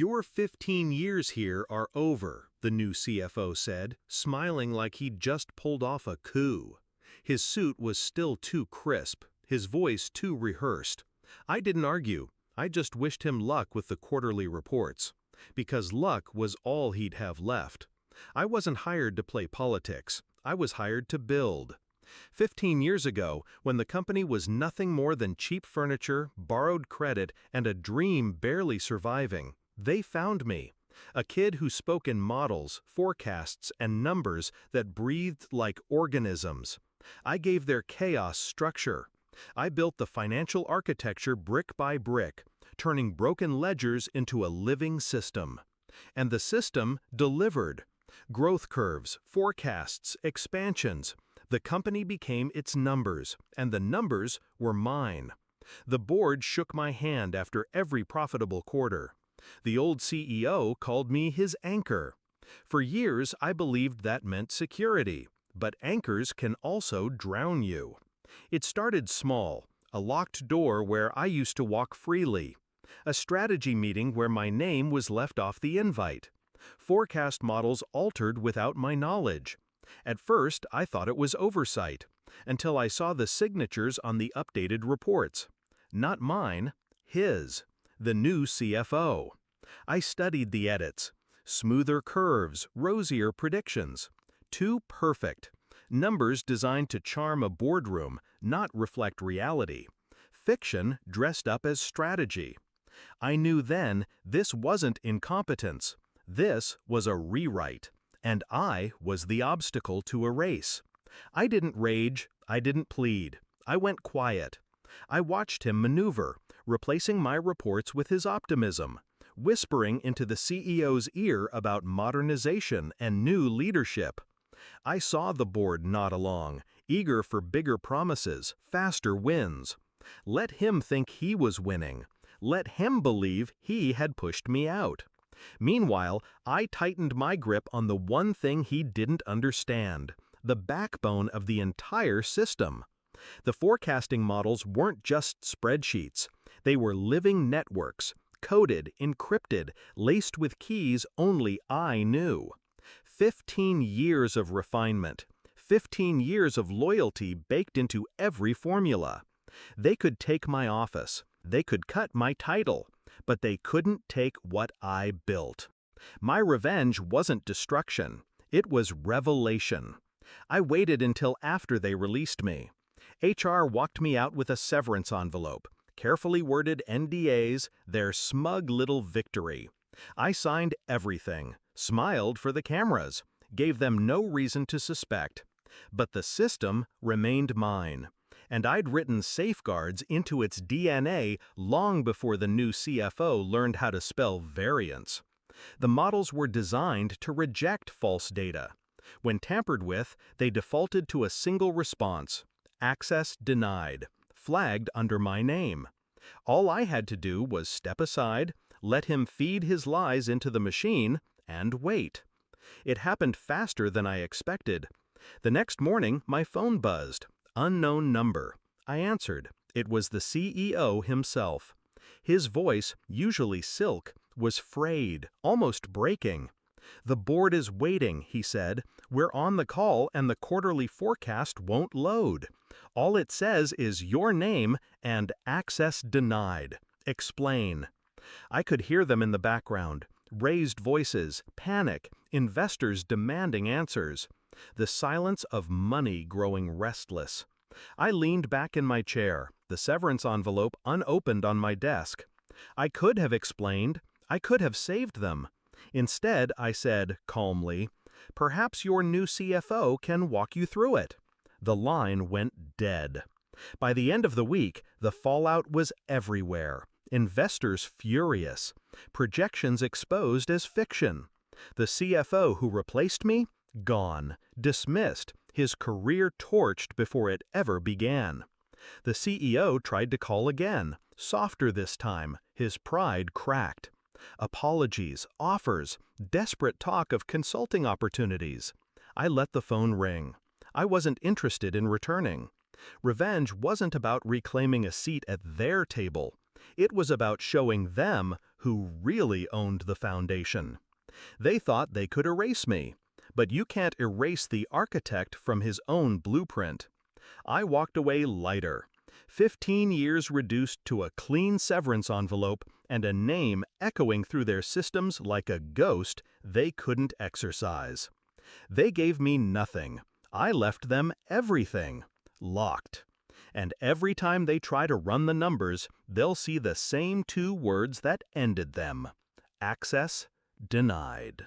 Your 15 years here are over, the new CFO said, smiling like he'd just pulled off a coup. His suit was still too crisp, his voice too rehearsed. I didn't argue. I just wished him luck with the quarterly reports. Because luck was all he'd have left. I wasn't hired to play politics. I was hired to build. 15 years ago, when the company was nothing more than cheap furniture, borrowed credit, and a dream barely surviving, they found me. A kid who spoke in models, forecasts, and numbers that breathed like organisms. I gave their chaos structure. I built the financial architecture brick by brick, turning broken ledgers into a living system. And the system delivered. Growth curves, forecasts, expansions. The company became its numbers, and the numbers were mine. The board shook my hand after every profitable quarter. The old CEO called me his anchor. For years, I believed that meant security, but anchors can also drown you. It started small, a locked door where I used to walk freely, a strategy meeting where my name was left off the invite, forecast models altered without my knowledge. At first, I thought it was oversight, until I saw the signatures on the updated reports. Not mine, his, the new CFO. I studied the edits. Smoother curves, rosier predictions. Too perfect. Numbers designed to charm a boardroom, not reflect reality. Fiction dressed up as strategy. I knew then this wasn't incompetence. This was a rewrite. And I was the obstacle to erase. I didn't rage, I didn't plead. I went quiet. I watched him maneuver, replacing my reports with his optimism, whispering into the CEO's ear about modernization and new leadership. I saw the board nod along, eager for bigger promises, faster wins. Let him think he was winning. Let him believe he had pushed me out. Meanwhile, I tightened my grip on the one thing he didn't understand, the backbone of the entire system. The forecasting models weren't just spreadsheets. They were living networks, coded, encrypted, laced with keys only I knew. 15 years of refinement, 15 years of loyalty baked into every formula. They could take my office. They could cut my title. But they couldn't take what I built. My revenge wasn't destruction. It was revelation. I waited until after they released me. HR walked me out with a severance envelope, carefully worded NDAs, their smug little victory. I signed everything, smiled for the cameras, gave them no reason to suspect. But the system remained mine. And I'd written safeguards into its DNA long before the new CFO learned how to spell variance. The models were designed to reject false data. When tampered with, they defaulted to a single response: access denied, flagged under my name. All I had to do was step aside, let him feed his lies into the machine, and wait. It happened faster than I expected. The next morning, my phone buzzed. Unknown number. I answered. It was the CEO himself. His voice, usually silk, was frayed, almost breaking. "The board is waiting," he said. "We're on the call and the quarterly forecast won't load. All it says is your name and access denied. Explain." I could hear them in the background. Raised voices, panic, investors demanding answers. The silence of money growing restless. I leaned back in my chair, the severance envelope unopened on my desk. I could have explained. I could have saved them. Instead, I said, calmly, "Perhaps your new CFO can walk you through it." The line went dead. By the end of the week, the fallout was everywhere. Investors furious. Projections exposed as fiction. The CFO who replaced me? Gone. Dismissed. His career torched before it ever began. The CEO tried to call again, softer this time, his pride cracked. Apologies, offers, desperate talk of consulting opportunities. I let the phone ring. I wasn't interested in returning. Revenge wasn't about reclaiming a seat at their table. It was about showing them who really owned the foundation. They thought they could erase me, but you can't erase the architect from his own blueprint. I walked away lighter. 15 years reduced to a clean severance envelope and a name echoing through their systems like a ghost they couldn't exorcise. They gave me nothing. I left them everything. Locked. And every time they try to run the numbers, they'll see the same two words that ended them. Access denied.